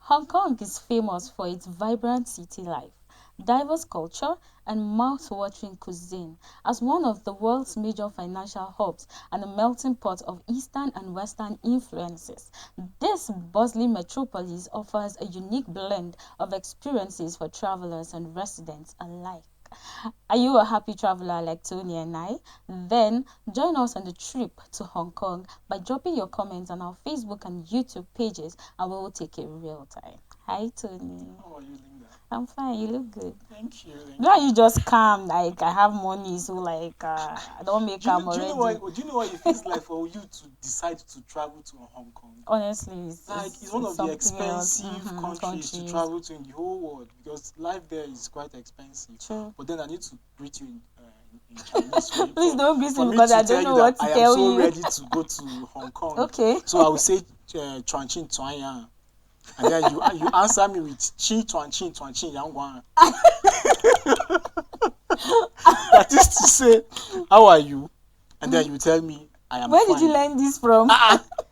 Hong Kong is famous for its vibrant city life, diverse culture, and mouth-watering cuisine. As one of the world's major financial hubs and a melting pot of Eastern and Western influences, this bustling metropolis offers a unique blend of experiences for travelers and residents alike. Are you a happy traveler like Tony and I? Then join us on the trip to Hong Kong by dropping your comments on our Facebook and YouTube pages, and we will take it real time. Hi, Tony. How are you, Linda? I'm fine. You look good. Thank you. Why you just calm? Like I have money, so like I don't make calm already. Do you know what it feels like for you to decide to travel to Hong Kong? Honestly, it's one of the expensive countries to travel to in the whole world because life there is quite expensive. True. But then I need to greet you in Chinese. Please don't greet me because I don't know what to tell you. I am so ready to go to Hong Kong. Okay. So I will say Chuan Chin Chuan Yang. And then you answer me with Chi Chuan Chin Chuan Chin Yang Guan. That is to say, how are you? And then you tell me I am Where fine. did you learn this from?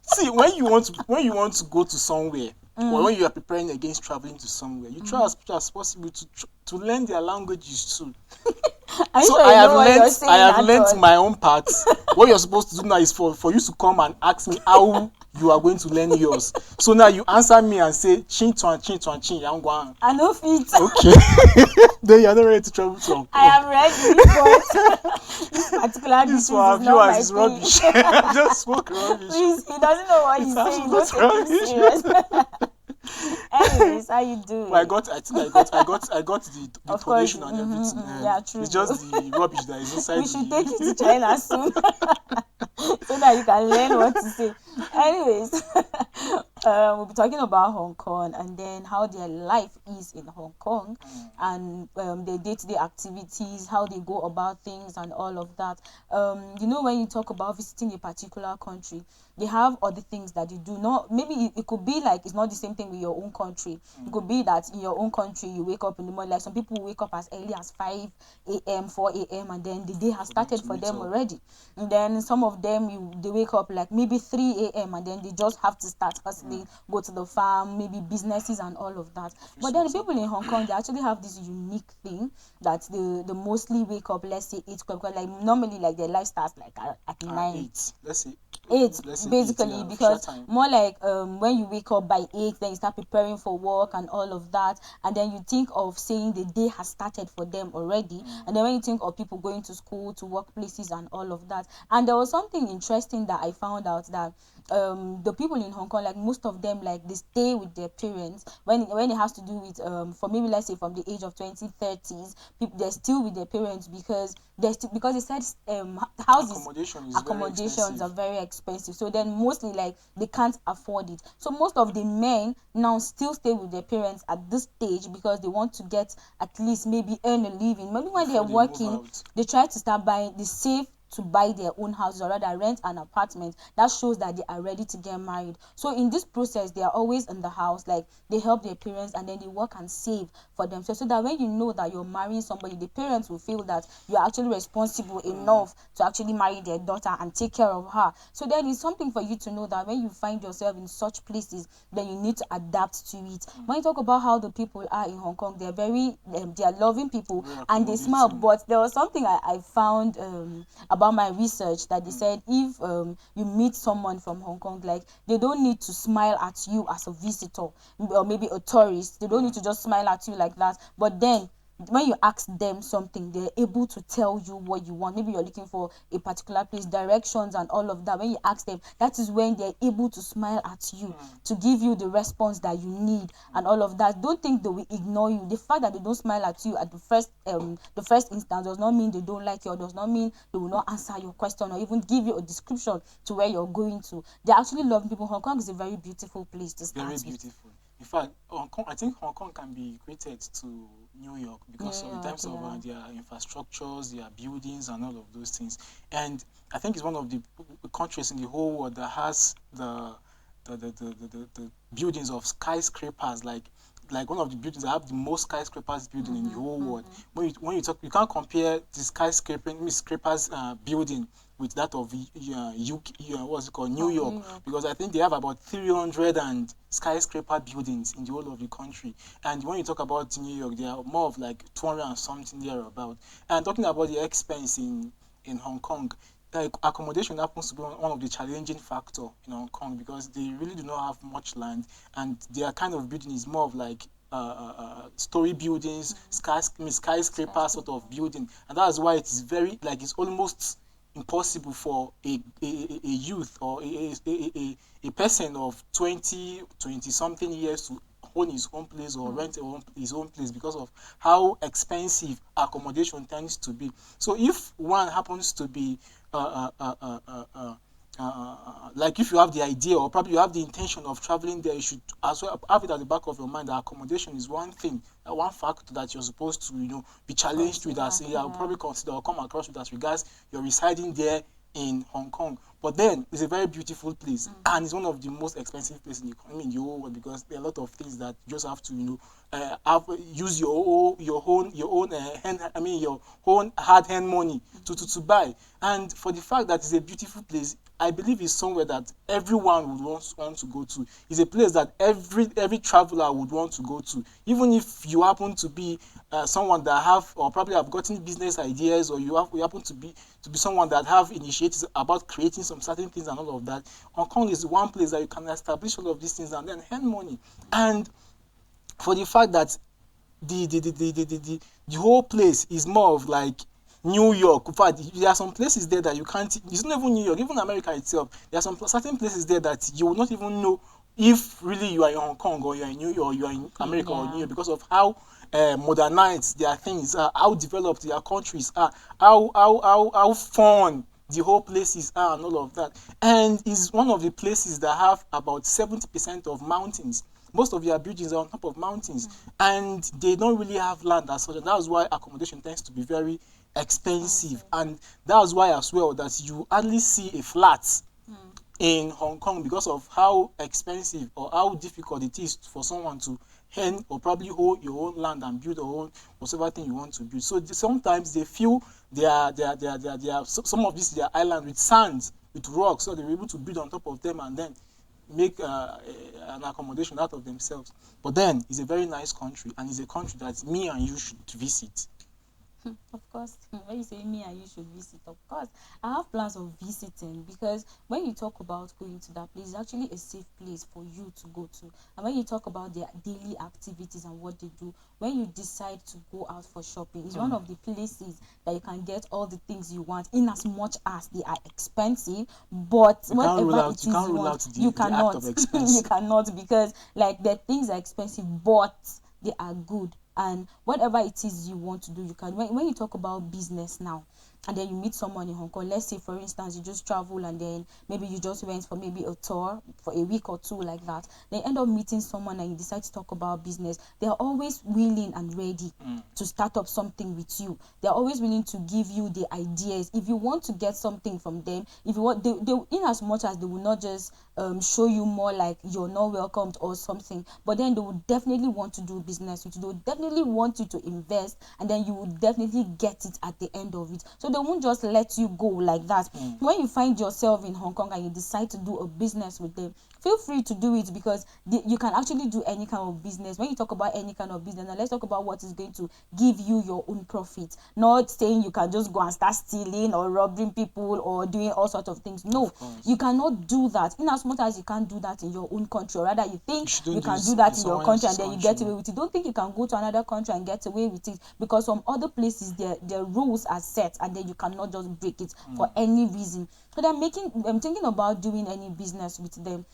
See, when you want to go to somewhere, or when you are preparing against traveling to somewhere, you try as much as possible to learn their languages too. So I have learned my own part. What you're supposed to do now is for you to come and ask me how you are going to learn yours. So now you answer me and say chin yang guan. I know fit. Okay. Then you are not ready to travel to Hong Kong. I am ready, but this particular this for our viewers is rubbish. I just spoke rubbish. Please, he doesn't know what he's saying. Don't take him serious. Anyways, how you doing? Well, I got the donation and everything. Yeah, true. It's just the rubbish that is inside. We should take you to China soon, so that you can learn what to say. Anyways, we'll be talking about Hong Kong and then how their life is in Hong Kong and their day-to-day activities, how they go about things and all of that. You know, when you talk about visiting a particular country, they have other things that you do not. Maybe it could be like it's not the same thing with your own country. It could be that in your own country you wake up in the morning, like some people wake up as early as 5 a.m., 4 a.m. and then the day has started for them already. And then some of them they wake up like maybe 3 a.m. and then they just have to start hustling, go to the farm, maybe businesses and all of that. But then the people in Hong Kong, they actually have this unique thing that they mostly wake up, let's say 8 o'clock, like normally like their life starts like at 9. 8. Let's say 8 basically, because more like when you wake up by 8, then you start preparing for work and all of that, and then you think of saying the day has started for them already. And then when you think of people going to school, to workplaces and all of that. And there was something interesting that I found out, that the people in Hong Kong, like most of them, like they stay with their parents when it has to do with for maybe let's say from the age of 20, 30s, people, they're still with their parents because they said houses accommodations are very expensive. So then mostly like they can't afford it. So most of the men now still stay with their parents at this stage because they want to get at least maybe earn a living. Maybe when they're working, they try to start buying, they save to buy their own houses or rather rent an apartment. That shows that they are ready to get married. So in this process, they are always in the house, like they help their parents and then they work and save for themselves, so that when you know that you're marrying somebody, the parents will feel that you're actually responsible enough to actually marry their daughter and take care of her. So then it's something for you to know that when you find yourself in such places, then you need to adapt to it. When you talk about how the people are in Hong Kong, they're very they are loving people and they smile. But there was something I found about my research, that they said if you meet someone from Hong Kong, like they don't need to smile at you as a visitor or maybe a tourist. They don't need to just smile at you like that. But then when you ask them something, they're able to tell you what you want. Maybe you're looking for a particular place, directions and all of that. When you ask them, that is when they're able to smile at you, to give you the response that you need and all of that. Don't think they will ignore you. The fact that they don't smile at you at the first instance does not mean they don't like you, or does not mean they will not answer your question or even give you a description to where you're going to. They actually love people. Hong Kong is a very beautiful place to start with. Very beautiful. In fact, I think Hong Kong can be equated to New York because in terms of their infrastructures, their buildings, and all of those things. And I think it's one of the countries in the whole world that has the buildings of skyscrapers, like like one of the buildings that have the most skyscrapers building in the whole world. When you talk, you can't compare the skyscrapers building with that of UK, what's it called, New York, because I think they have about 300 and skyscraper buildings in the whole of the country. And when you talk about New York, they are more of like 200 and something there about. And talking about the expense in Hong Kong, like accommodation happens to be one of the challenging factor in Hong Kong, because they really do not have much land, and their kind of building is more of like story buildings, skyscraper sort of building, and that's why it is very like it's almost impossible for a youth or a person of 20 something years to own his own place or rent his own place, because of how expensive accommodation tends to be. So if one happens to be like if you have the idea or probably you have the intention of traveling there, you should as well have it at the back of your mind that accommodation is one thing, one factor that you're supposed to be challenged with, as I'll probably consider or come across with as regards you're residing there in Hong Kong. But then it's a very beautiful place, and it's one of the most expensive places in the whole world, because there are a lot of things that you just have to use your own hard hand money to buy. And for the fact that it's a beautiful place, I believe it's somewhere that everyone would want to go to. It's a place that every traveler would want to go to, even if you happen to be someone that have or probably have gotten business ideas, or you happen to be someone that have initiatives about creating some certain things and all of that. Hong Kong is one place that you can establish all of these things and then earn money. And for the fact that the whole place is more of like New York. In fact, there are some places there that you can't. It's not even New York, even America itself. There are some certain places there that you will not even know if really you are in Hong Kong or you are in New York or you are in America or New York, because of how modernized their things are, how developed their countries are, how fun the whole places are, and all of that. And it's one of the places that have about 70% of mountains. Most of their buildings are on top of mountains, and they don't really have land as such. And that's why accommodation tends to be very expensive, and that's why as well that you hardly see a flat in Hong Kong, because of how expensive or how difficult it is for someone to earn or probably hold your own land and build your own whatever thing you want to build. So sometimes they fill some of these their island with sand, with rocks, so they're able to build on top of them and then make an accommodation out of themselves. But then it's a very nice country, and it's a country that me and you should visit. Of course, when you say me and you should visit, of course, I have plans of visiting, because when you talk about going to that place, it's actually a safe place for you to go to. And when you talk about their daily activities and what they do, when you decide to go out for shopping, it's one of the places that you can get all the things you want, in as much as they are expensive. But whatever it is you want, you cannot. You cannot, because like the things are expensive, but they are good. And whatever it is you want to do, you can. When you talk about business now, and then you meet someone in Hong Kong, let's say for instance you just travel and then maybe you just went for maybe a tour for a week or two like that, then end up meeting someone and you decide to talk about business, they are always willing and ready to start up something with you. They're always willing to give you the ideas. If you want to get something from them, if you want, they in as much as they will not just show you more like you're not welcomed or something, but then they would definitely want to do business with you. They would definitely want you to invest, and then you would definitely get it at the end of it. So they won't just let you go like that. When you find yourself in Hong Kong and you decide to do a business with them, feel free to do it, because you can actually do any kind of business. When you talk about any kind of business, now let's talk about what is going to give you your own profit. Not saying you can just go and start stealing or robbing people or doing all sorts of things. No, you cannot do that. In as much as you can't do that in your own country, or rather you think you can do that in your country and then you get away with it. Don't think you can go to another country and get away with it, because some other places their rules are set and then you cannot just break it for any reason. So I'm thinking about doing any business with them.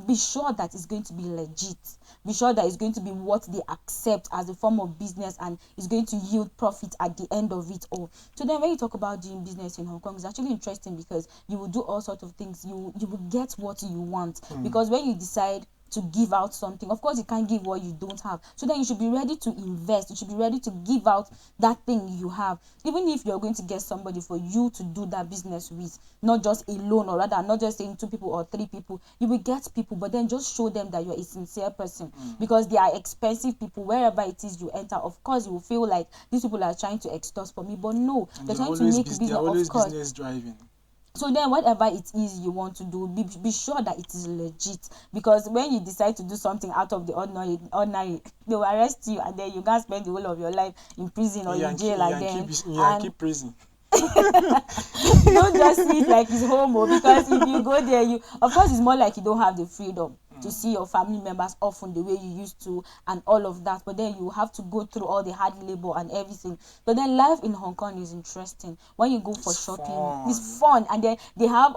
Be sure that it's going to be legit. Be sure that it's going to be what they accept as a form of business and it's going to yield profit at the end of it all. So then when you talk about doing business in Hong Kong, it's actually interesting, because you will do all sorts of things. You will get what you want, because when you decide to give out something. Of course, you can't give what you don't have. So then you should be ready to invest. You should be ready to give out that thing you have. Even if you're going to get somebody for you to do that business with, not just alone, or rather not just saying 2 people or 3 people. You will get people, but then just show them that you're a sincere person, because they are expensive people. Wherever it is you enter, of course you will feel like these people are trying to extort for me, but no, they're trying to make business. They're always of course, business driving. So then whatever it is you want to do, be sure that it is legit, because when you decide to do something out of the ordinary, they will arrest you, and then you can't spend the whole of your life in prison or in jail again. Yankee prison. Don't just see it like it's homo, because if you go there, you, of course, it's more like you don't have the freedom to see your family members often the way you used to, and all of that. But then you have to go through all the hard labor and everything. But then life in Hong Kong is interesting. When you go for shopping, it's fun. And then they have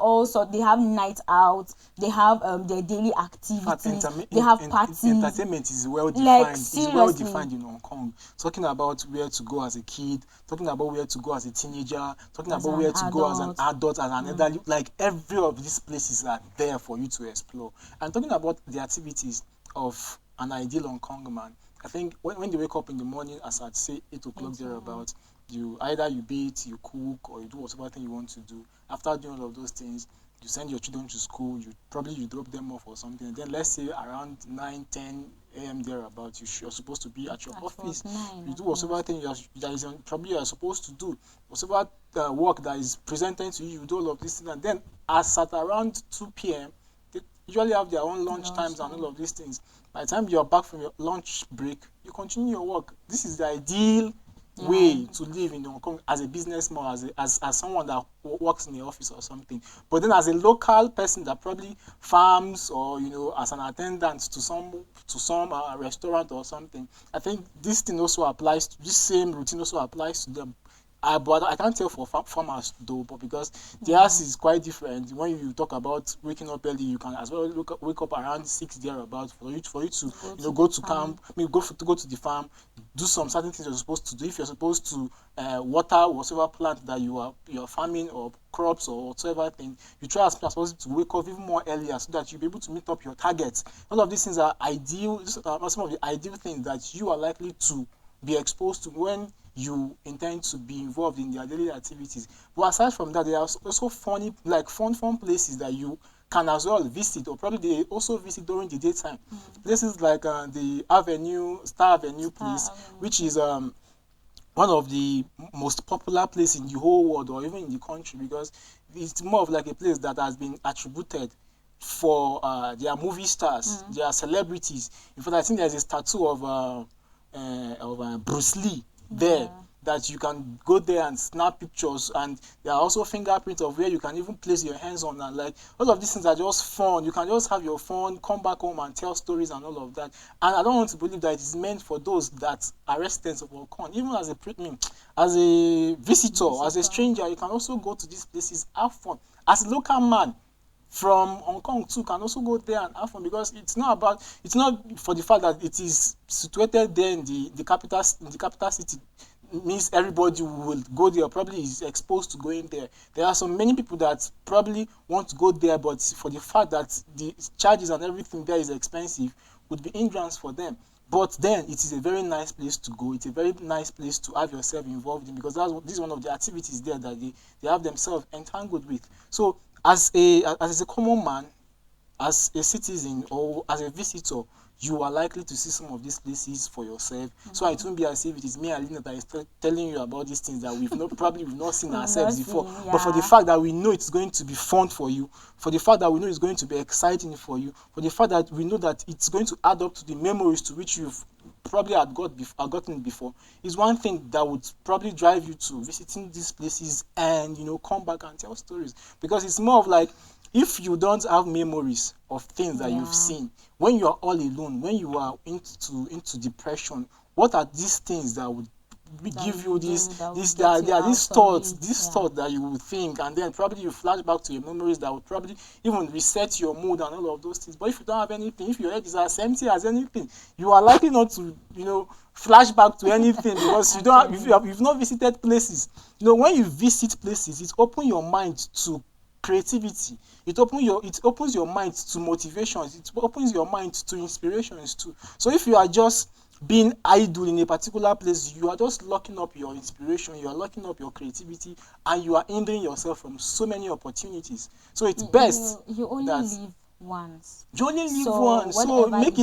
they have night out, they have their daily activities, they have parties. Entertainment is well defined. Like, it's well defined in Hong Kong. Talking about where to go as a kid, talking about where to go as a teenager, talking about where to go as an adult, as an elderly. Like, every of these places are there for you to explore. And talking about the activities of an ideal Hong Kong man, I think when they wake up in the morning, as I'd say 8 o'clock thereabout, you bathe, you cook, or you do whatever thing you want to do. After doing all of those things, you send your children to school, you drop them off or something, and then let's say around 9-10 a.m. thereabout, you're supposed to be at your office. You do whatever thing you are supposed to do, whatever work that is presented to you, you do all of this thing, and then as at around 2 p.m. they usually have their own lunch times and all of these things. By the time you're back from your lunch break, you continue your work. This is the ideal way to live in Hong Kong as a businessman, as someone that works in the office or something. But then as a local person that probably farms, or as an attendant to some restaurant or something, I think this same routine also applies to them. But I can't tell for farmers though, but because theirs is quite different. When you talk about waking up early, you can as well wake up around 6 thereabouts for you to go to camp, go to the farm, do some certain things you're supposed to do. If you're supposed to water whatever plant that you're farming, or crops, or whatever thing, you try as much as possible to wake up even more earlier, so that you'll be able to meet up your targets. All of these things are ideal. Some of the ideal things that you are likely to be exposed to when you intend to be involved in their daily activities. But aside from that, there are also fun places that you can as well visit, or probably they also visit during the daytime. Places like the Star Avenue place, which is one of the most popular places in the whole world, or even in the country, because it's more of like a place that has been attributed for their movie stars, their celebrities. In fact, I think there's a statue of Bruce Lee there, that you can go there and snap pictures, and there are also fingerprints of where you can even place your hands on, and like all of these things are just fun. You can just have your fun, come back home and tell stories and all of that. And I don't want to believe that it is meant for those that are residents of Hong Kong. Even as a visitor, as a stranger, you can also go to these places, have fun. As a local man from Hong Kong too, can also go there and have fun, because it's not for the fact that it is situated there in the capital city means everybody will go there, probably is exposed to going there. There are so many people that probably want to go there, but for the fact that the charges and everything there is expensive, would be hindrance for them. But then it is a very nice place to go. It's a very nice place to have yourself involved in, because this is one of the activities there that they have themselves entangled with. So as a common man, as a citizen, or as a visitor, you are likely to see some of these places for yourself. So it won't be as if it is me and Lina that is telling you about these things that we've not seen ourselves before. But for the fact that we know it's going to be fun for you, for the fact that we know it's going to be exciting for you, for the fact that we know that it's going to add up to the memories to which you've probably gotten before, is one thing that would probably drive you to visiting these places and come back and tell stories. Because it's more of like, if you don't have memories of things that you've seen, when you are all alone, when you are into depression, what are these things that would give you these thoughts that you would think, and then probably you flash back to your memories that would probably even reset your mood and all of those things. But if you don't have anything, if your head is as empty as anything, you are likely not to flash back to anything, because you've not visited places. When you visit places, it opens your mind to creativity. It opens your mind to motivations. It opens your mind to inspirations too. So if you are just being idle in a particular place, you are just locking up your inspiration, you are locking up your creativity, and you are hindering yourself from so many opportunities. So it's best you only live once. You only live once, so make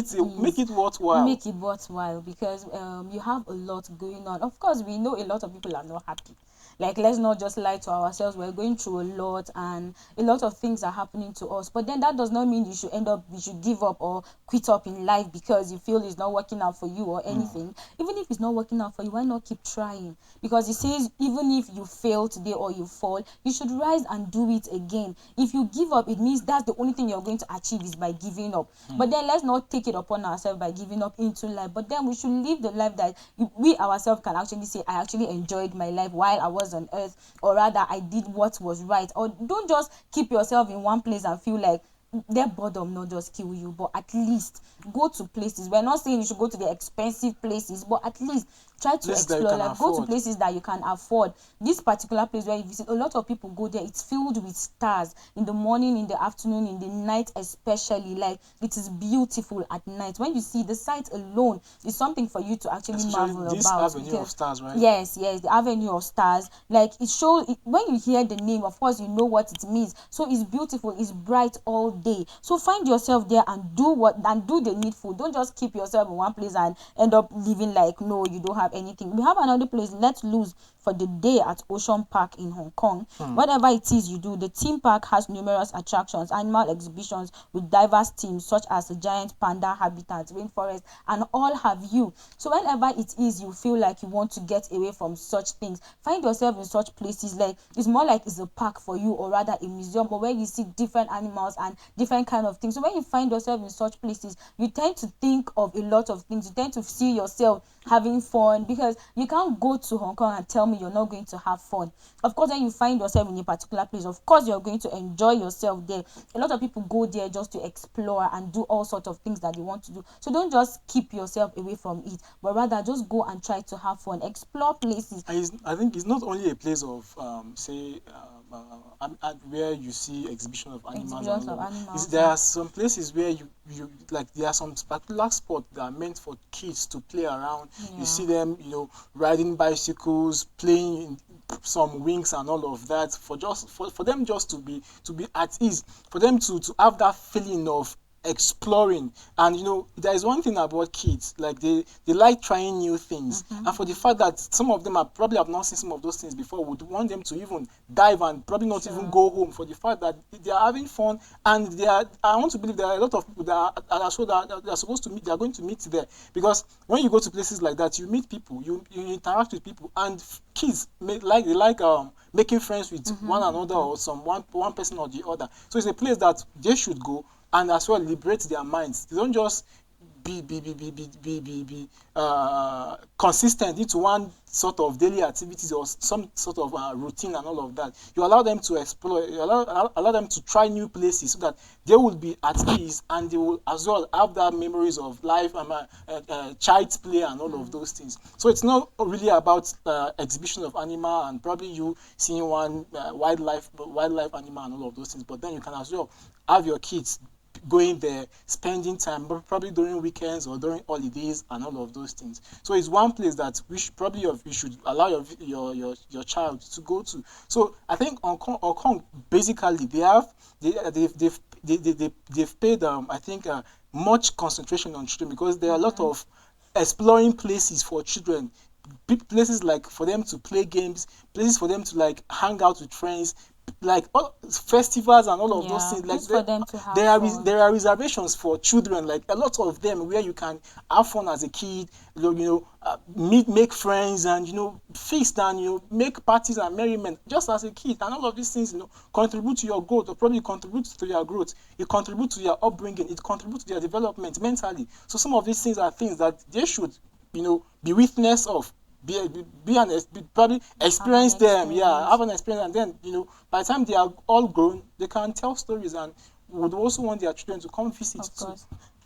it worthwhile. Make it worthwhile, because you have a lot going on. Of course, we know a lot of people are not happy. Like, let's not just lie to ourselves. We're going through a lot, and a lot of things are happening to us. But then that does not mean you should give up or quit up in life because you feel it's not working out for you or anything. Even if it's not working out for you, why not keep trying? Because it says even if you fail today or you fall, you should rise and do it again. If you give up, it means that's the only thing you're going to achieve is by giving up. But then let's not take it upon ourselves by giving up into life. But then we should live the life that we ourselves can actually say, I actually enjoyed my life while I was on earth, or rather I did what was right. Or don't just keep yourself in one place and feel like let boredom not just kill you, but at least go to places. We're not saying you should go to the expensive places, but at least try to explore, like go to places that you can afford. This particular place where you visit, a lot of people go there, it's filled with stars in the morning, in the afternoon, in the night especially. Like, it is beautiful at night. When you see the sight alone, is something for you to actually marvel this about. Avenue of Stars, right? Yes, the Avenue of Stars. Like, it shows when you hear the name, of course you know what it means. So it's beautiful, it's bright all day. So find yourself there and do the needful. Don't just keep yourself in one place and end up living like no, you don't have anything. We have another place, Let's Lose, for the day at Ocean Park in Hong Kong. Whatever it is you do, the theme park has numerous attractions, animal exhibitions with diverse themes such as the giant panda habitat, rainforest, and all have you. So whenever it is you feel like you want to get away from such things, find yourself in such places. Like, it's more like it's a park for you, or rather a museum, but where you see different animals and different kind of things. So when you find yourself in such places, you tend to think of a lot of things. You tend to see yourself having fun, because you can't go to Hong Kong and tell me you're not going to have fun. Of course, when you find yourself in a particular place, of course you're going to enjoy yourself there. A lot of people go there just to explore and do all sorts of things that they want to do. So don't just keep yourself away from it, but rather just go and try to have fun, explore places. I think it's not only a place of where you see exhibition of animals. There are some places where you like, there are some particular spots that are meant for kids to play around. You see them, riding bicycles, playing in some wings and all of that, for them just to be at ease, for them to have that feeling of exploring. And there is one thing about kids, like they like trying new things, and for the fact that some of them probably have not seen some of those things before, would want them to even dive and probably not even go home, for the fact that they are having fun. And I want to believe there are a lot of people that are sure that they are supposed to meet, they are going to meet there, because when you go to places like that, you meet people, you interact with people, and kids they like making friends with one another, or one person or the other. So it's a place that they should go and as well liberate their minds. They don't just be consistent into one sort of daily activities or some sort of routine and all of that. You allow them to explore, you allow them to try new places, so that they will be at ease, and they will as well have that memories of life and child's play and all of those things. So it's not really about exhibition of animal and probably you seeing one wildlife animal and all of those things, but then you can as well have your kids going there, spending time, probably during weekends or during holidays and all of those things. So it's one place that you should allow your child to go to. So I think Hong Kong basically they've paid I think much concentration on children, because there are a lot of exploring places for children, places like for them to play games, places for them to like hang out with friends, like all festivals and all of those things. Like for them to have there are reservations for children, like a lot of them, where you can have fun as a kid, make friends, and feast and make parties and merriment just as a kid. And all of these things contribute to your growth, or probably contribute to your growth. It contributes to your upbringing. It contributes to your development mentally. So some of these things are things that they should be witness of. Probably experience them, have an experience, and then by the time they are all grown, they can tell stories and would also want their children to come visit too.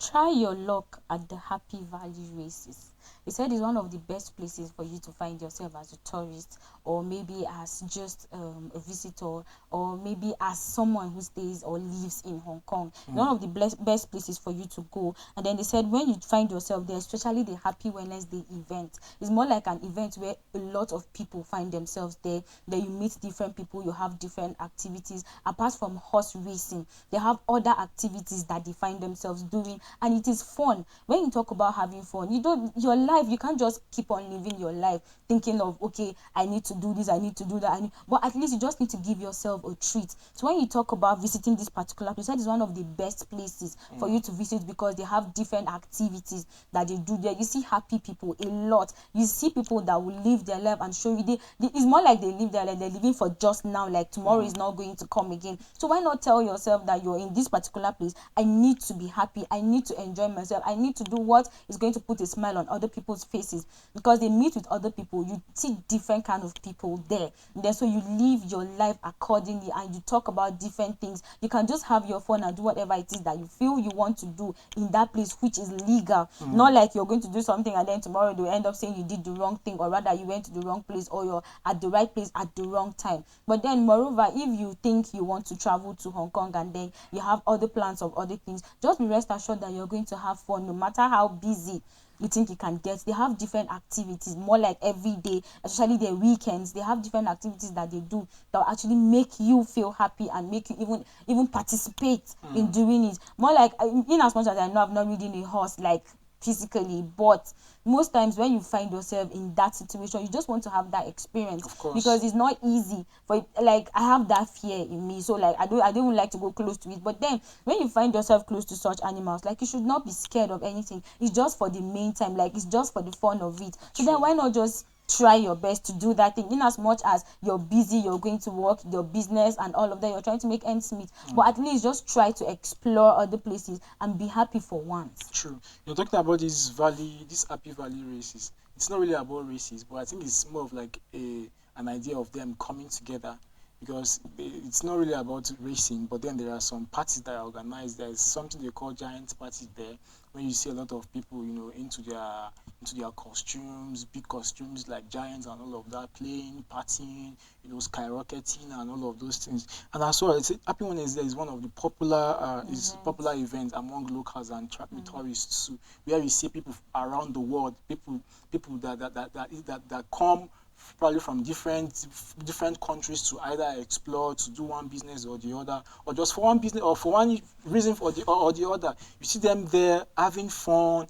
Try your luck at the Happy Valley races. They said it's one of the best places for you to find yourself as a tourist, or maybe as just a visitor, or maybe as someone who stays or lives in Hong Kong. One of the best places for you to go. And then they said when you find yourself there, especially the Happy Wednesday event, it's more like an event where a lot of people find themselves there. That you meet different people, you have different activities. Apart from horse racing, they have other activities that they find themselves doing, and it is fun. When you talk about having fun, your life, you can't just keep on living your life thinking of, okay, I need to do this, I need to do that, but at least you just need to give yourself a treat. So when you talk about visiting this particular place, that is one of the best places for you to visit, because they have different activities that they do there. You see happy people a lot. You see people that will live their life and show you it's more like they live their life, they're living for just now, like tomorrow is not going to come again. So why not tell yourself that you're in this particular place, I need to be happy, I need to enjoy myself, I need to do what is going to put a smile on other people's faces, because they meet with other people, you see different kind of people there, and then so you live your life accordingly, and you talk about different things. You can just have your fun and do whatever it is that you feel you want to do in that place, which is legal. Not like you're going to do something and then tomorrow they'll end up saying you did the wrong thing, or rather you went to the wrong place, or you're at the right place at the wrong time. But then moreover, if you think you want to travel to Hong Kong and then you have other plans of other things, just be rest assured that you're going to have fun no matter how busy you think you can get. They have different activities, more like every day, especially their weekends. They have different activities that they do that will actually make you feel happy and make you even participate in doing it. More like, in as much as I know I've not ridden a horse like physically, but most times when you find yourself in that situation, you just want to have that experience, because it's not easy for, like, I have that fear in me, so like I don't like to go close to it. But then when you find yourself close to such animals, like, you should not be scared of anything. It's just for the main time, like it's just for the fun of it. So then why not just try your best to do that thing, in as much as you're busy, you're going to work, your business and all of that, you're trying to make ends meet, but at least just try to explore other places and be happy for once. True. You're talking about these Happy Valley races. It's not really about races, but I think it's more of like an idea of them coming together, because it's not really about racing, but then there are some parties that are organized. There's something they call giant parties there, when you see a lot of people, into their costumes, big costumes like giants and all of that, playing, partying, skyrocketing and all of those things. And as well, Happy Wednesday is one of the popular events among locals and tourists too, where you see people around the world, people that come probably from different countries to either explore, to do one business or the other, or just for one business or for one reason or the other. You see them there having fun,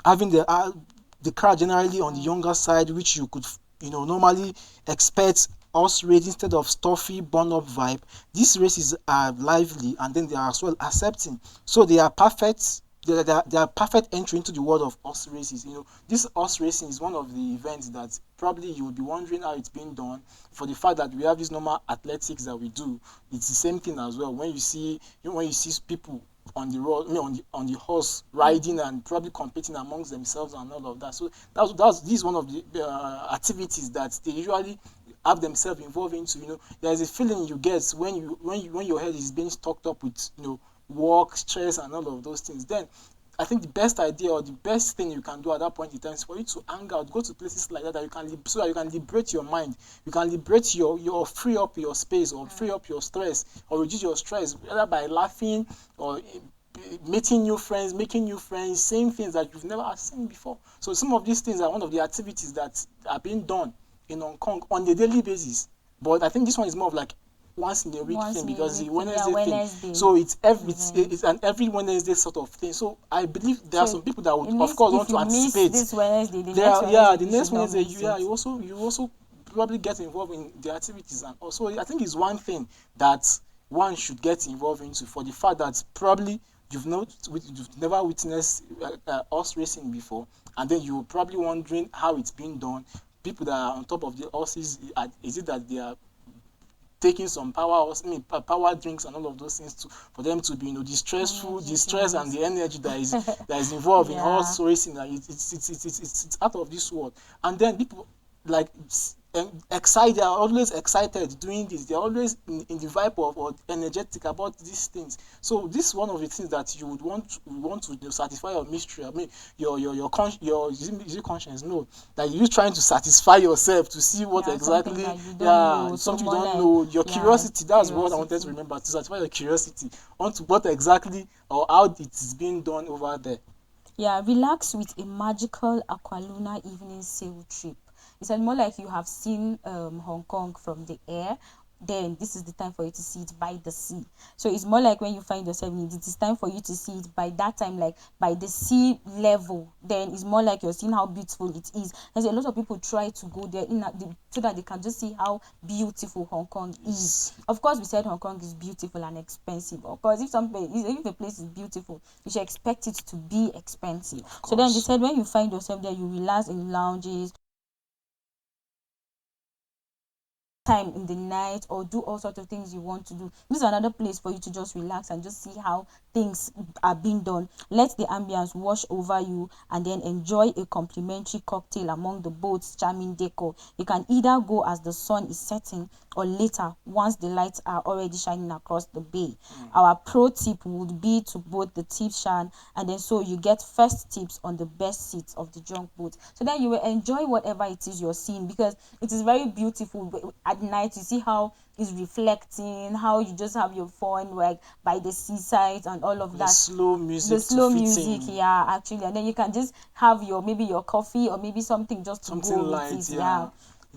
having the crowd generally on the younger side, which you could normally expect horse race instead of stuffy burn up vibe. These races are lively, and then they are as well accepting, so they are perfect. They are perfect entry into the world of horse races. This horse racing is one of the events that probably you will be wondering how it's being done, for the fact that we have this normal athletics that we do. It's the same thing as well. When you see people on the road, on the horse riding and probably competing amongst themselves and all of that. So this is one of the activities that they usually have themselves involved into. There's a feeling you get when your head is being stocked up with work, stress and all of those things. Then I think the best idea or the best thing you can do at that point in time is for you to hang out, go to places like that, so that you can liberate your mind, you can liberate your free up your space, or free up your stress, or reduce your stress, whether by laughing or meeting new friends, making new friends, saying things that you've never seen before. So some of these things are one of the activities that are being done in Hong Kong on a daily basis. But I think this one is more of like once in a week thing, because the Wednesday thing. So it's every Wednesday sort of thing. So I believe there are some people that would, of course, want to anticipate. This Wednesday, the next Wednesday, you also probably get involved in the activities, and also I think it's one thing that one should get involved into, for the fact that probably you've never witnessed horse racing before, and then you're probably wondering how it's being done. People that are on top of the horses, is it that they are taking some power drinks and all of those things for them to be the stress and the energy that is involved in horse racing? It's out of this world. And then people, like, excited. They are always excited doing this. They're always in the vibe of or energetic about these things. So this is one of the things that you would want to satisfy your mystery. I mean, your is it conscience? No, that you're trying to satisfy yourself to see what exactly. Something you don't know. Your curiosity. That's what I wanted to remember. To satisfy your curiosity onto what exactly or how it is being done over there. Yeah, relax with a magical Aqualuna evening sail trip. It's more like you have seen Hong Kong from the air. Then this is the time for you to see it by the sea. So it's more like when you find yourself in it, it is time for you to see it by that time, like by the sea level. Then it's more like you're seeing how beautiful it is. There's a lot of people try to go there so that they can just see how beautiful Hong Kong is. Of course, we said Hong Kong is beautiful and expensive. Of course, if the place is beautiful, you should expect it to be expensive. So then they said when you find yourself there, you relax in lounges, time in the night, or do all sorts of things you want to do. This is another place for you to just relax and just see how things are being done. Let the ambience wash over you and then enjoy a complimentary cocktail among the boat's charming decor. You can either go as the sun is setting or later once the lights are already shining across the bay. Our pro tip would be to board the tip shan, and then so you get first tips on the best seats of the junk boat. So then you will enjoy whatever it is you're seeing, because it is very beautiful. At night you see how it's reflecting, how you just have your fun like by the seaside and all of that. The slow music, yeah, actually, and then you can just have maybe your coffee or maybe something just to go with it. Yeah.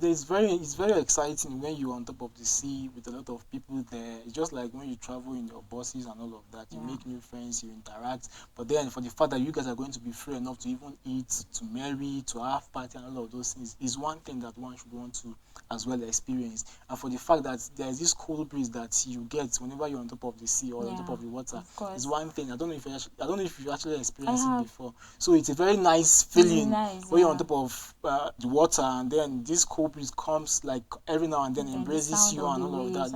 It's very exciting when you're on top of the sea with a lot of people there. It's just like when you travel in your buses and all of that. You make new friends, you interact. But then for the fact that you guys are going to be free enough to even eat, to marry, to have party and all of those things is one thing that one should want to as well experience. And for the fact that there is this cool breeze that you get whenever you're on top of the sea or on top of the water is one thing. I don't know if you actually experienced it before. So it's a very nice feeling when you're on top of the water, and then this cool breeze comes like every now and then embraces you and all of that.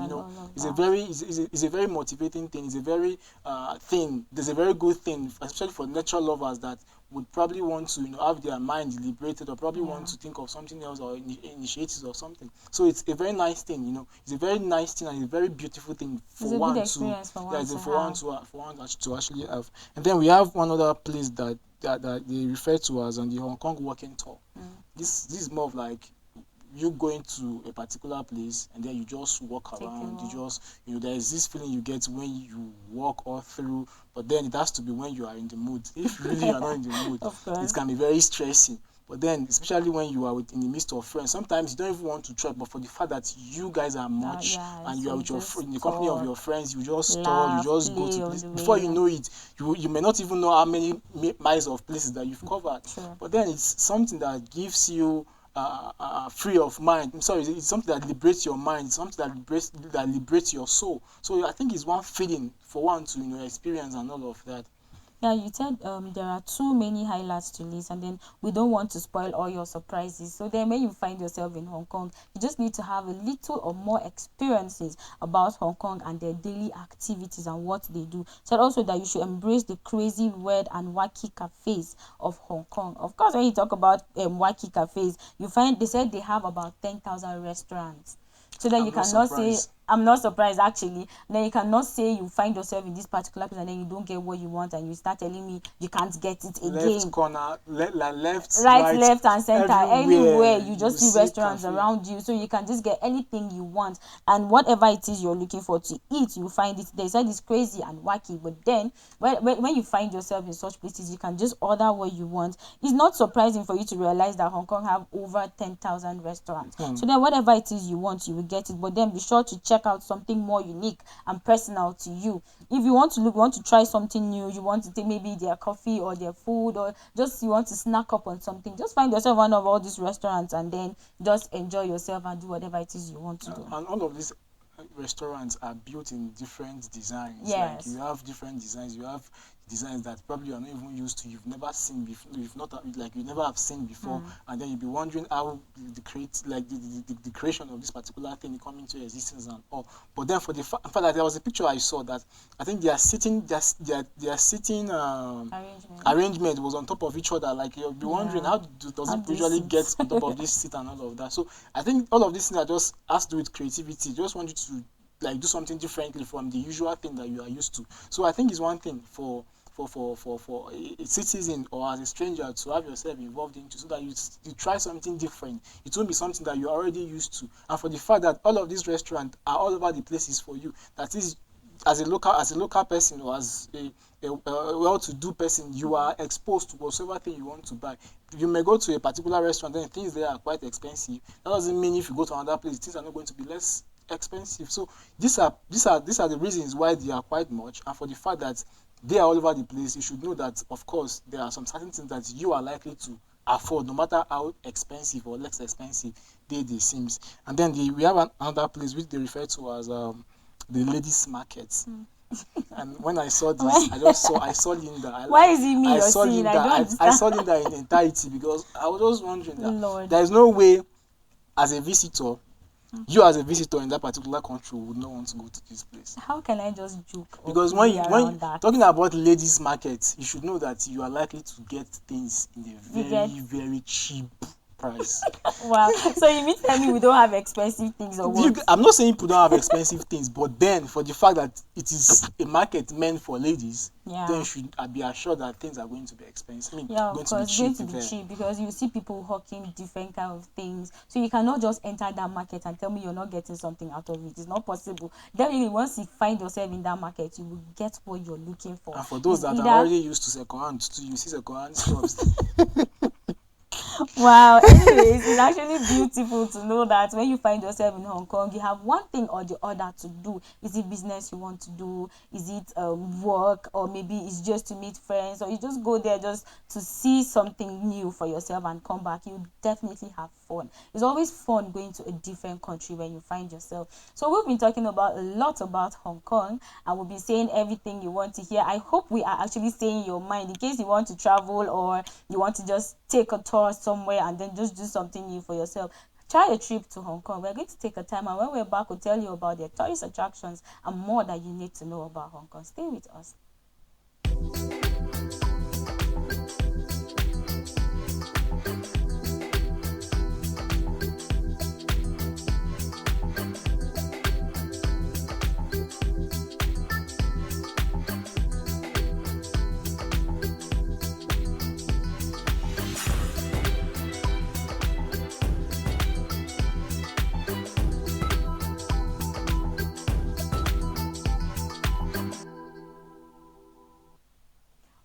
It's a very motivating thing. It's a very thing. There's a very good thing, especially for nature lovers that would probably want to have their mind liberated, or probably want to think of something else or initiatives or something. So it's a very nice thing. It's a very nice thing and a very beautiful thing for one to actually have. And then we have one other place that they refer to as on the Hong Kong walking tour. This is more of like you going to a particular place and then you just walk around. You just there is this feeling you get when you walk all through, but then it has to be when you are in the mood. If really you are not in the mood, it can be very stressing. But then, especially when you are in the midst of friends, sometimes you don't even want to trek. But for the fact that you guys are much and you are with in the company of your friends, you just talk, you just go to places. Before you know it, you may not even know how many miles of places that you've covered. But then it's something that gives you free of mind. I'm sorry, it's something that liberates your mind. It's something that liberates your soul. So I think it's one feeling for one to experience and all of that. Yeah, you said there are too many highlights to list, and then we don't want to spoil all your surprises. So then when you find yourself in Hong Kong, you just need to have a little or more experiences about Hong Kong and their daily activities and what they do. Said also that you should embrace the crazy, weird and wacky cafes of Hong Kong. Of course, when you talk about wacky cafes, they said they have about 10,000 restaurants. So that you cannot say, I'm not surprised actually. Then you cannot say you find yourself in this particular place and then you don't get what you want and you start telling me you can't get it again. Left corner, left, right, left and center, anywhere you just see restaurants around you, so you can just get anything you want, and whatever it is you're looking for to eat, you find it. They said it's crazy and wacky, but then when you find yourself in such places, you can just order what you want. It's not surprising for you to realize that Hong Kong have over 10,000 restaurants. So then whatever it is you want, you will get it, but then be sure to check out something more unique and personal to you. If you want to try something new, you want to take maybe their coffee or their food, or just you want to snack up on something, just find yourself one of all these restaurants and then just enjoy yourself and do whatever it is you want to do. And all of these restaurants are built in different designs. Yes. Like you have different designs. You have designs that probably you're not even used to, you've never seen before, you've not like you never have seen before, and then you'll be wondering how the creation of this particular thing come into existence and all. But then for the fact that there was a picture I saw that I think their sitting arrangement was on top of each other. Like you'll be wondering how does it usually get on top of this seat and all of that. So I think all of these things are just has to do with creativity. Just want you to like do something differently from the usual thing that you are used to. So I think it's one thing for a citizen or as a stranger to have yourself involved into, so that you try something different. It won't be something that you're already used to. And for the fact that all of these restaurants are all over the places for you, that is, as a local person or as a well-to-do person, you are exposed to whatsoever thing you want to buy. You may go to a particular restaurant and things there are quite expensive. That doesn't mean if you go to another place, things are not going to be less expensive. So these are the reasons why they are quite much. And for the fact that they are all over the place, you should know that of course there are some certain things that you are likely to afford, no matter how expensive or less expensive they seems. And then we have another place which they refer to as the ladies' markets. And when I saw this, I saw Linda. Why is it me you're seeing? I saw Linda in entirety, because I was just wondering that Lord. there is no way as a visitor, you as a visitor in that particular country would not want to go to this place. How can I just joke? Because when talking about ladies' market, you should know that you are likely to get things in a very cheap price. Wow. So you mean tell me we don't have expensive things or what? I'm not saying people don't have expensive things, but then for the fact that it is a market meant for ladies, then you should be assured that things are going to be expensive. Of course, going to be cheap, because you see people hawking different kind of things. So you cannot just enter that market and tell me you're not getting something out of it. It's not possible. Definitely, once you find yourself in that market, you will get what you're looking for. And for those that are already used to second-hand, you see second-hand shops. Wow. Anyways, it's actually beautiful to know that when you find yourself in Hong Kong, you have one thing or the other to do. Is it business you want to do? Is it work? Or maybe it's just to meet friends? Or you just go there just to see something new for yourself and come back. You definitely have fun. It's always fun going to a different country when you find yourself. So we've been talking about a lot about Hong Kong, and we'll be saying everything you want to hear. I hope we are actually saying your mind in case you want to travel or you want to just take a tour somewhere and then just do something new for yourself. Try a trip to Hong Kong. We're going to take a time, and when we're back, we'll tell you about their tourist attractions and more that you need to know about Hong Kong. Stay with us.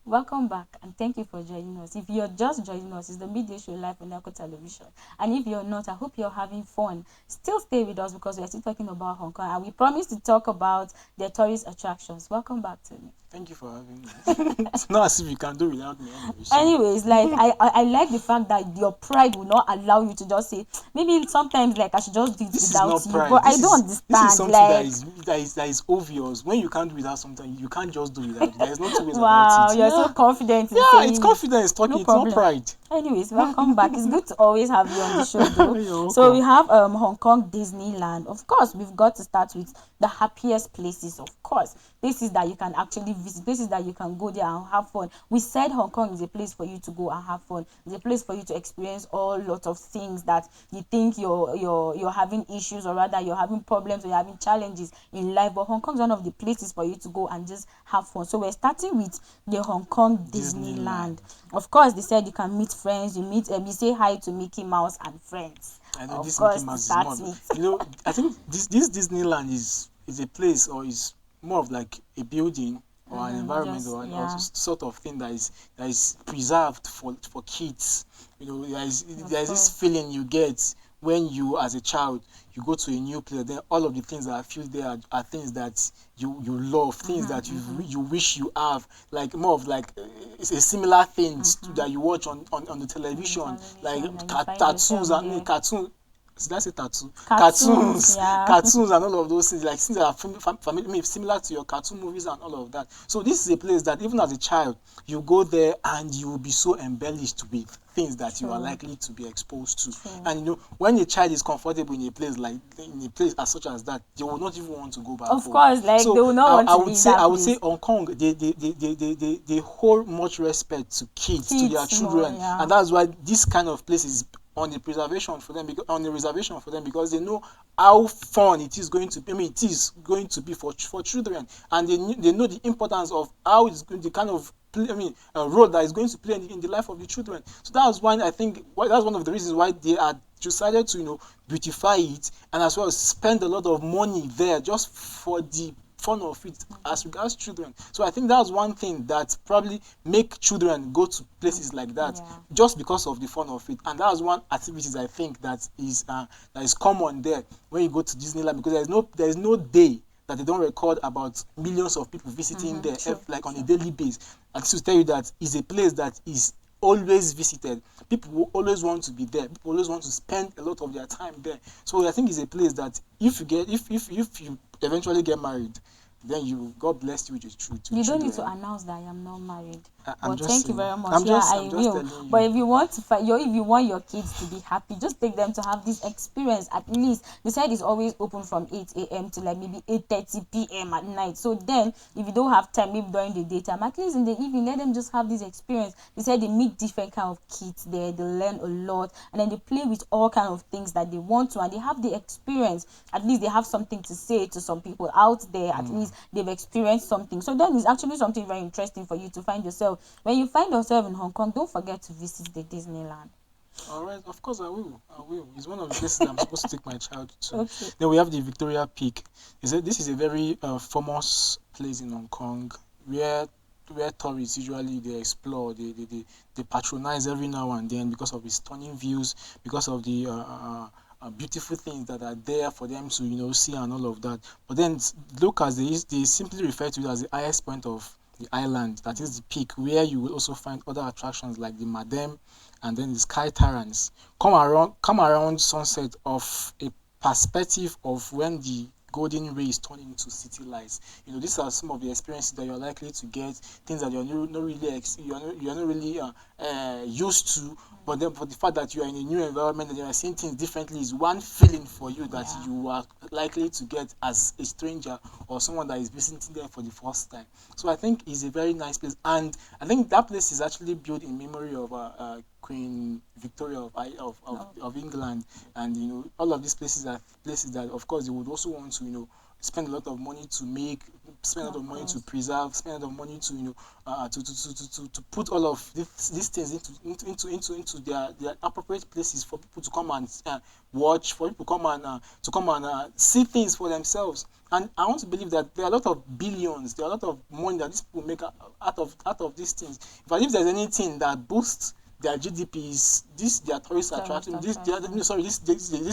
Welcome back, and thank you for joining us. If you're just joining us, it's the Midday Show live on Echo Television. And if you're not, I hope you're having fun. Still stay with us because we're still talking about Hong Kong, and we promise to talk about their tourist attractions. Welcome back to me. Thank you for having me. It's not as if you can do without me. Anyways, like I like the fact that your pride will not allow you to just say, maybe sometimes like I should just do it without you. But I don't understand. This is something that is obvious. When you can't do without something, you can't just do without it. There's no two ways about it. You're so confident. It's confidence talking. It's not pride. Anyways, welcome back. It's good to always have you on the show, though. So we have Hong Kong Disneyland. Of course, we've got to start with the happiest places. Of course, places that you can actually visit, places that you can go there and have fun. We said Hong Kong is a place for you to go and have fun. It's a place for you to experience all lots of things that you think you're having issues, or rather you're having problems or you're having challenges in life. But Hong Kong is one of the places for you to go and just have fun. So we're starting with the Hong Kong Disneyland. Of course, they said you can meet friends. You say hi to Mickey Mouse and friends. I know this Mickey Mouse is more. I think this Disneyland is a place, or is more of like a building or an environment or sort of thing that is preserved for kids. There is this feeling you get when you, as a child, you go to a new place. Then all of the things that are feel there are things that you love, things that you wish you have, like more of like it's a similar things that you watch on the television, like cartoons and cartoon. did I say tattoo? Cartoons, yeah. Cartoons and all of those things, like things that are similar to your cartoon movies and all of that. So this is a place that even as a child, you go there and you will be so embellished with things that you are likely to be exposed to. And you know, when a child is comfortable in a place as such as that, they will not even want to go back Of home. course, like So they will not want to be I would place. say Hong Kong, they hold much respect to kids, to their children, yeah. and that's why this kind of place is on the reservation for them because they know how fun it is going to be. I mean, it is going to be for children, and they know the importance of how it's going, the kind of role that is going to play in the life of the children. So that's why I think that's one of the reasons why they are decided to beautify it, and as well as spend a lot of money there just for the fun of it as regards children. So I think that's one thing that probably make children go to places like that, just because of the fun of it. And that's one activities I think that is common there when you go to Disneyland, because there is no day that they don't record about millions of people visiting there, like on a daily basis. And to tell you that is a place that is always visited. People will always want to be there. People always want to spend a lot of their time there. So I think it's a place that if you eventually get married, then God bless you with your children. You don't need to announce that I am not married. But thank you very much. I will. But if you want if you want your kids to be happy, just take them to have this experience. At least the site is always open from 8 a.m. to like maybe 8:30 p.m. at night. So then, if you don't have time, maybe during the daytime, at least in the evening, let them just have this experience. They said they meet different kind of kids there. They learn a lot, and then they play with all kind of things that they want to, and they have the experience. At least they have something to say to some people out there. At least they've experienced something. So then it's actually something very interesting for you to find yourself. When you find yourself in Hong Kong, don't forget to visit the Disneyland. All right, of course I will. It's one of the places I'm supposed to take my child to. Okay. Then we have the Victoria Peak. This is a very famous place in Hong Kong where tourists usually they explore, they patronize every now and then because of its stunning views, because of the beautiful things that are there for them to see and all of that. But then locals they simply refer to it as the highest point of the island, that is the peak, where you will also find other attractions like the Madame and then the Sky Terrace. Come around sunset of a perspective of when the golden rays turn into city lights. These are some of the experiences that you're likely to get, things that you're not really used to. But then for the fact that you are in a new environment and you are seeing things differently is one feeling for you that you are likely to get as a stranger or someone that is visiting there for the first time. So I think it's a very nice place, and I think that place is actually built in memory of Queen Victoria of England, and all of these places are places that of course you would also want to spend a lot of money to make, spend a lot of money to preserve, spend a lot of money to to put all of these things into their appropriate places for people to come and watch, for people to come and see things for themselves. And I want to believe that there are a lot of billions, there are a lot of money that these people make out of these things. If there's anything that boosts their GDP is their tourist attraction. These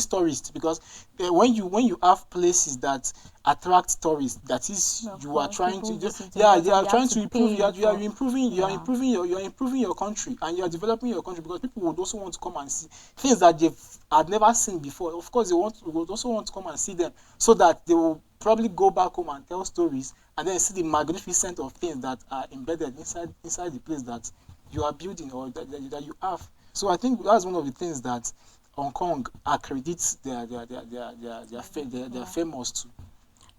tourists, because when you have places that attract tourists, that is you are trying to they are trying to improve. You are improving your country, and you are developing your country, because people would also want to come and see things that they've had never seen before. Of course, they would also want to come and see them, so that they will probably go back home and tell stories, and then see the magnificent of things that are embedded inside the place that you are building or that you have. So I think that's one of the things that Hong Kong accredits their famous to.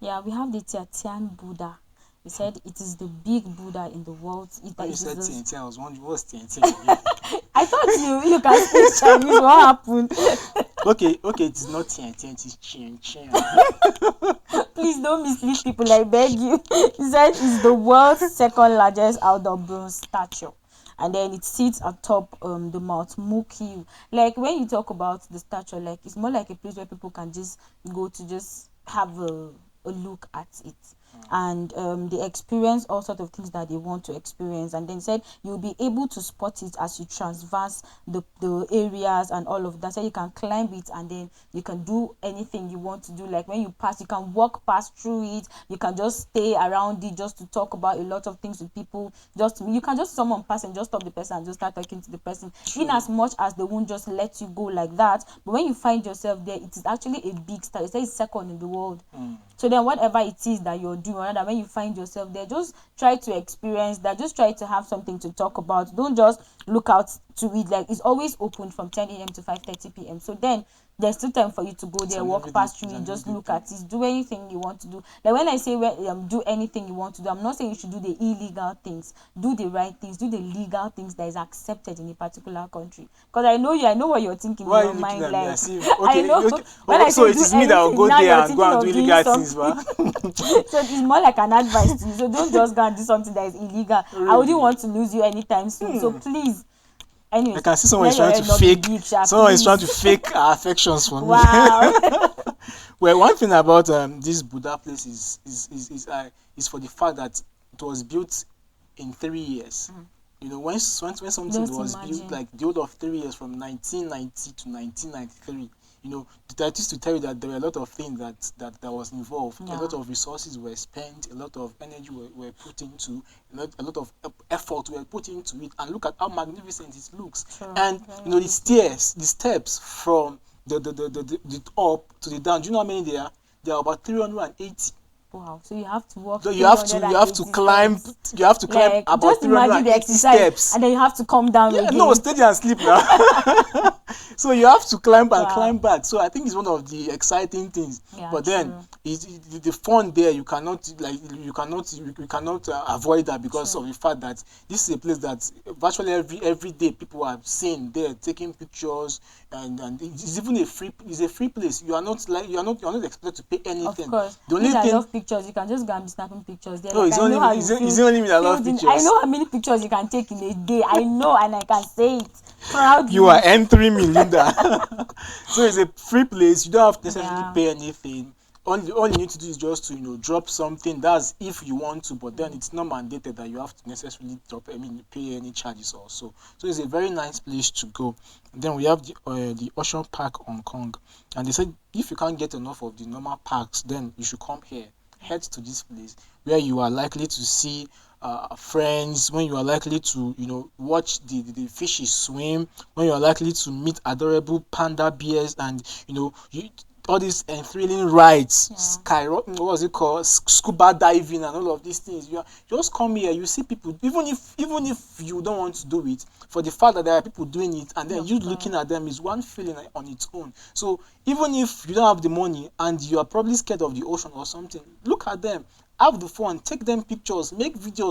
Yeah, we have the Tian Buddha. We said it is the big Buddha in the world. When you said Tian, I was wondering what's Tian. I thought you can speak Chinese. What happened? Okay, it is not Tian, it is Qian. Please don't mislead people, I beg you. He said it's the world's second largest outdoor bronze statue. And then it sits atop the Mount Mook Hill. Like when you talk about the statue, like it's more like a place where people can just go to just have a look at it. and they experience all sorts of things that they want to experience. And then said you'll be able to spot it as you transverse the areas and all of that. So you can climb it, and then you can do anything you want to do. Like when you pass, you can walk past through it, you can just stay around it just to talk about a lot of things with people. You can just someone pass and just stop the person and just start talking to the person. In as much as they won't just let you go like that, but when you find yourself there, it is actually a big start. It's second in the world. So then whatever it is that you're doing, rather when you find yourself there, just try to experience that. Just try to have something to talk about. Don't just look out to it. Like, it's always open from 10 a.m. to 5:30 p.m. So then there's still time for you to go there, walk past through it, just look at it, do anything you want to do. Like when I say do anything you want to do, I'm not saying you should do the illegal things. Do the right things, do the legal things that is accepted in a particular country. Because I know what you're thinking in your mind. Like, I know. Okay. So it is me that will go there and go and do illegal things, so it's more like an advice to you. So don't just go and do something that is illegal. Really? I wouldn't want to lose you anytime soon. So please. Anyway, I can see someone is trying to fake. Someone is trying to fake affections for me. Wow. Well, one thing about this Buddha place is for the fact that it was built in 3 years. You know, when something was built, like the order of 3 years, from 1990 to 1993. You know, that is to tell you that there were a lot of things that was involved. Yeah. A lot of resources were spent, a lot of energy were put into, a lot of effort were put into it. And look at how magnificent it looks. Sure. And you know, the steps from the up to the down. Do you know how many there are? There are about 380. Wow! So you have to walk. So you have to climb. Steps. You have to climb like, about 380 steps, and then you have to come down. Yeah, again. No, stay there and sleep now. So you have to climb and climb back. So I think it's one of the exciting things. Yeah, but then the fun there, you cannot avoid that because of the fact that this is a place that virtually every day people are seen there taking pictures, and it's even a free place. You are not expected to pay anything. Of course. The only thing, I love pictures. You can just go and be snapping pictures there. No, it's only me that love pictures. I know how many pictures you can take in a day. I know, and I can say it proudly. You are N3 Melinda. So it's a free place. You don't have to necessarily pay anything. All you need to do is just to drop something. That's if you want to, but then it's not mandated that you have to necessarily pay any charges also. So it's a very nice place to go. And then we have the Ocean Park Hong Kong, and they said if you can't get enough of the normal parks, then you should come here. Head to this place where you are likely to see friends, when you are likely to watch the fishes swim, when you are likely to meet adorable panda bears, and all these thrilling rides, scuba diving and all of these things. You just come here, you see people, even if you don't want to do it, for the fact that there are people doing it, and then you looking at them is one feeling on its own. So even if you don't have the money and you are probably scared of the ocean or something, look at them, have the fun, take them pictures, make video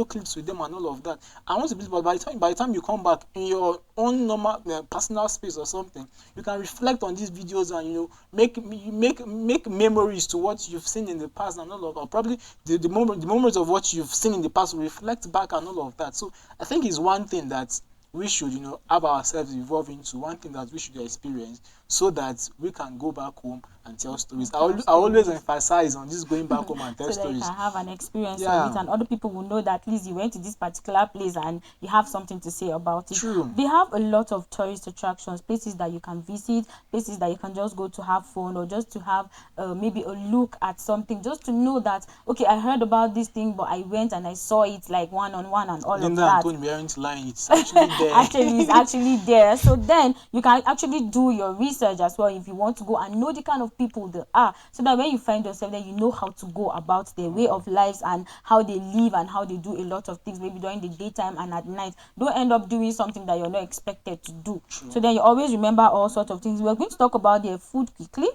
clips with them and all of that. I want to believe, but by the time you come back in your own normal personal space or something, you can reflect on these videos and make memories to what you've seen in the past and all of that. Or probably the moments of what you've seen in the past will reflect back and all of that. So I think it's one thing that we should have ourselves evolve into, one thing that we should experience, so that we can go back home and tell stories. I always emphasize on this, going back home and tell stories. So that you can have an experience of it, and other people will know that at least you went to this particular place and you have something to say about it. True. They have a lot of tourist attractions, places that you can visit, places that you can just go to have fun, or just to have maybe a look at something, just to know that, okay, I heard about this thing, but I went and I saw it like one-on-one and all of that. Linda, we aren't lying. It's actually there. It's actually there. So then you can actually do your research as well if you want to go and know the kind of people they are, so that when you find yourself there, you know how to go about their way of lives and how they live and how they do a lot of things, maybe during the daytime and at night. Don't end up doing something that you're not expected to do. True. So then you always remember all sorts of things. We're going to talk about their food quickly.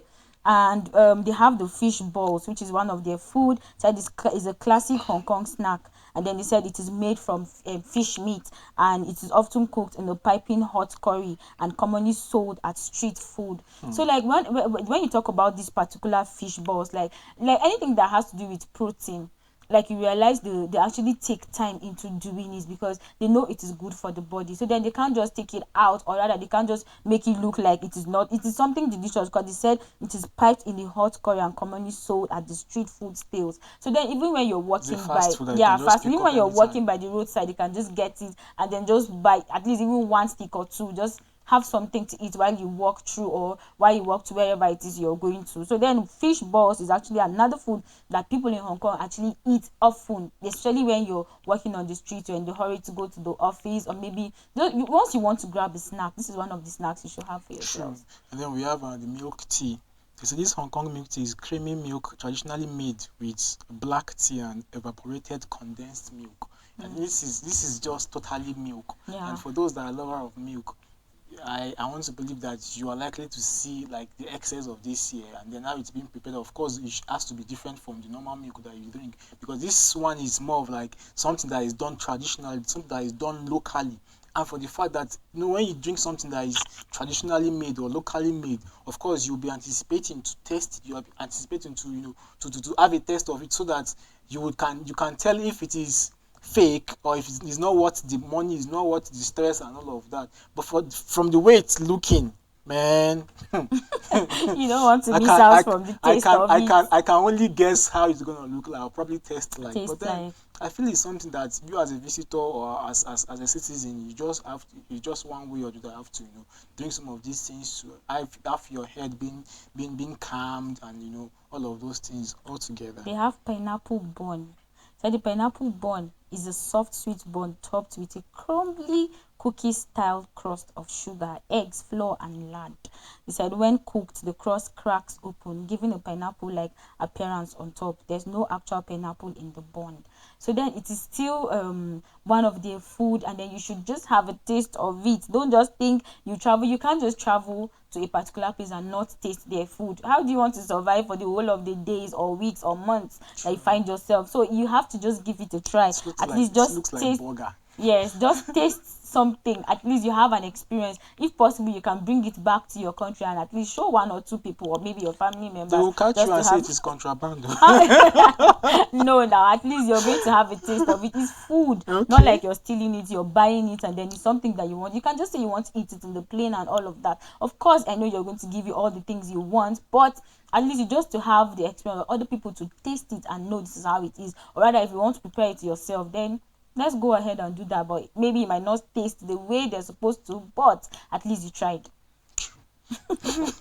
And they have the fish balls, which is one of their food. So this is a classic Hong Kong snack. And then they said it is made from fish meat, and it is often cooked in a piping hot curry and commonly sold at street food. So like when you talk about these particular fish balls, like anything that has to do with protein, like you realize they actually take time into doing it because they know it is good for the body. So then they can't just take it out, or rather they can't just make it look like it is not. It is something delicious because they said it is piped in the hot curry and commonly sold at the street food stalls. So then even when you're walking by, even when you're walking by the roadside, you can just get it and then just buy at least even one stick or two, just have something to eat while you walk through or while you walk to wherever it is you're going to. So then fish balls is actually another food that people in Hong Kong actually eat often, especially when you're walking on the street, you're in the hurry to go to the office, or maybe once you want to grab a snack, this is one of the snacks you should have for yourself. True. And then we have the milk tea. So this Hong Kong milk tea is creamy milk traditionally made with black tea and evaporated condensed milk. And this is just totally milk. Yeah. And for those that are lover of milk, I want to believe that you are likely to see like the excess of this here, and then how it's being prepared. Of course, it has to be different from the normal milk that you drink, because this one is more of like something that is done traditionally, something that is done locally. And for the fact that, you know, when you drink something that is traditionally made or locally made, of course you'll be anticipating to taste it. You are anticipating to, you know, to have a taste of it, so that you can tell if it is fake or if it's not worth the money, is not worth the stress and all of that. But from the way it's looking, man, you don't want to miss out from the taste of it. I can only guess how it's gonna look like. I'll probably taste like. But then I feel it's something that you as a visitor or as a citizen, you just one way or the other have to, you know, drink some of these things to have your head being calmed, and, you know, all of those things all together. They have pineapple bun. So the pineapple bun is a soft sweet bun topped with a crumbly cookie-style crust of sugar, eggs, flour, and lard. They said when cooked, the crust cracks open, giving a pineapple-like appearance on top. There's no actual pineapple in the bun. So then it is still one of their food, and then you should just have a taste of it. Don't just think you can't just travel to a particular place and not taste their food. How do you want to survive for the whole of the days or weeks or months that you find yourself? So you have to just give it a try. At least just taste. Like yes, just taste something. At least you have an experience. If possible, you can bring it back to your country and at least show one or two people, or maybe your family members. They will catch you and say it is contraband. No, now at least you're going to have a taste of it. It's food, okay. Not like you're stealing it, you're buying it, and then it's something that you want. You can just say you want to eat it in the plane and all of that. Of course, I know you're going to give you all the things you want, but at least you just to have the experience of other people to taste it and know this is how it is. Or rather, if you want to prepare it yourself, then let's go ahead and do that. But maybe it might not taste the way they're supposed to, but at least you tried. True.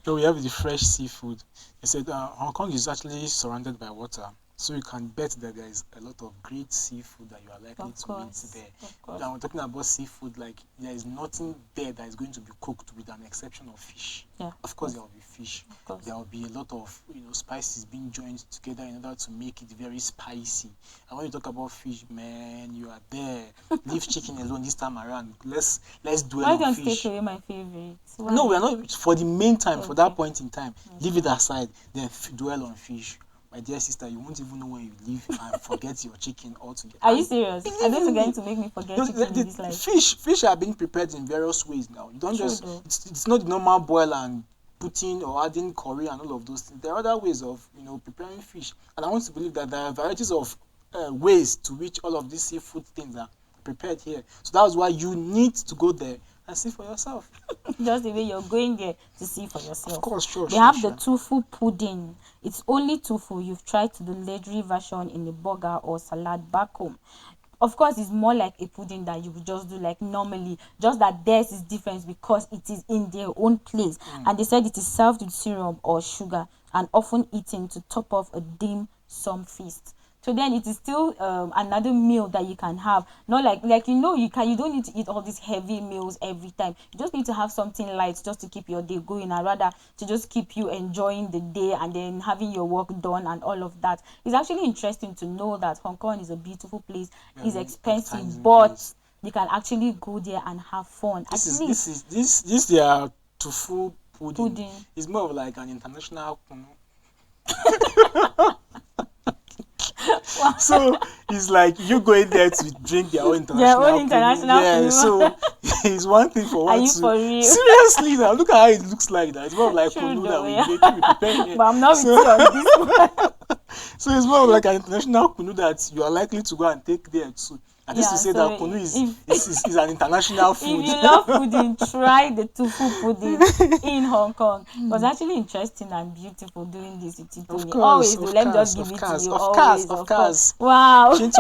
So we have the fresh seafood. They said Hong Kong is actually surrounded by water, so you can bet that there is a lot of great seafood that you are likely to eat there. Now we're talking about seafood, like there is nothing there that is going to be cooked with an exception of fish. Yeah. Of course there will be fish. There will be a lot of, you know, spices being joined together in order to make it very spicy. And when you talk about fish, man, you are there. Leave chicken alone this time around. Let's dwell on fish. Why don't take away my favorite? Why? No, we are not for the main time, for that point in time. Leave it aside, then dwell on fish. My dear sister, you won't even know when you leave and forget your chicken altogether. Are you serious? Are they going to make me forget chicken in this life? Fish are being prepared in various ways now. You don't it's not the normal boil and putting or adding curry and all of those things. There are other ways of, you know, preparing fish. And I want to believe that there are varieties of ways to which all of these seafood things are prepared here. So that's why you need to go there and see for yourself. Just the way you're going there to see for yourself. Of course, sure. They have the tofu pudding. It's only tofu. You've tried the leathery version in a burger or salad back home. Of course, it's more like a pudding that you would just do like normally. Just that theirs is different because it is in their own place. And they said it is served with syrup or sugar and often eaten to top off a dim sum feast. So then it is still another meal that you can have. Not like you don't need to eat all these heavy meals every time. You just need to have something light just to keep your day going, and rather to just keep you enjoying the day and then having your work done and all of that. It's actually interesting to know that Hong Kong is a beautiful place. It's expensive, but you can actually go there and have fun. This their tofu pudding is more of like an international. Wow. So it's like you going there to drink their own international. Yeah, so it's one thing for one. Are you for real? Seriously, now look at how it looks like that. It's more like kunu that we prepare here. But I'm not with you on this one. So it's more like an international kunu that you are likely to go and take there too. And this to say that kunu is an international food. If you love pudding, try the tofu pudding in Hong Kong. It was actually interesting and beautiful doing this with you. Of Always course, let me just give it to you. Of course. Wow. Chin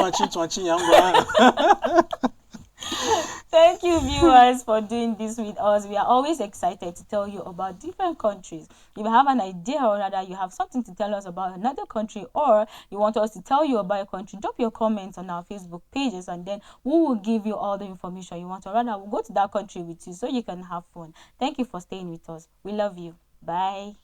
Thank you, viewers, for doing this with us. We are always excited to tell you about different countries. If you have an idea, or rather you have something to tell us about another country, or you want us to tell you about a country, drop your comments on our Facebook pages, and then we will give you all the information you want, or rather we'll go to that country with you so you can have fun. Thank you for staying with us. We love you. Bye.